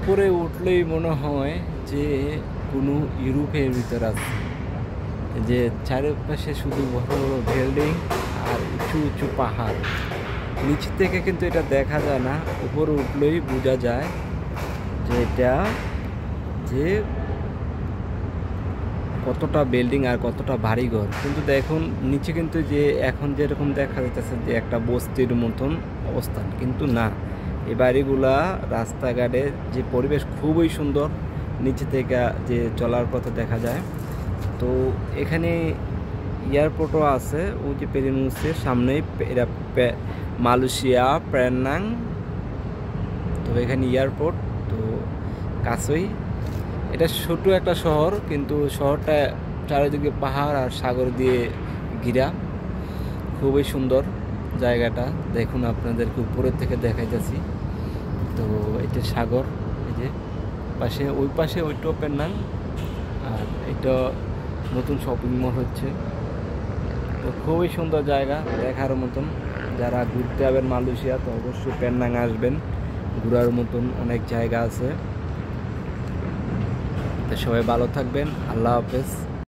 উপরে উঠলেই মনে হয় যে কোনো ইউরোপের ভিতর আছে, যে চারিপাশে শুধু বড় বড় বিল্ডিং আর উঁচু উঁচু পাহাড়। নিচ থেকে কিন্তু এটা দেখা যায় না, উপরে উঠলেই বোঝা যায় যে এটা যে কতটা বিল্ডিং আর কতটা ভারী ঘর। কিন্তু দেখুন নিচে কিন্তু যে এখন যেরকম দেখা যাচ্ছে যে একটা বস্তির মতন অবস্থান, কিন্তু না, এই বাড়িগুলা রাস্তাঘাটে যে পরিবেশ খুবই সুন্দর, নিচে থেকে যে চলার পথে দেখা যায়। তো এখানে এয়ারপোর্টও আছে, ওই যে পেরিনুসের সামনেই, এটা মালয়েশিয়া পেনাং। তো এখানে এয়ারপোর্ট তো কাছেই। এটা ছোট একটা শহর, কিন্তু শহরটা চারিদিকে পাহাড় আর সাগর দিয়ে ঘেরা, খুবই সুন্দর জায়গাটা। দেখুন আপনাদেরকে উপরের থেকে দেখাইতেছি। তো এটা সাগর, এই যে পাশে, ওই পাশে ওইটাও পেনাং, আর এটা নতুন শপিং মল হচ্ছে। তো খুবই সুন্দর জায়গা, দেখার মতন। যারা ঘুরতে যাবেন মালয়েশিয়া তো অবশ্যই পেনাং আসবেন, ঘোরার মতন অনেক জায়গা আছে। তো সবাই ভালো থাকবেন, আল্লাহ হাফেজ।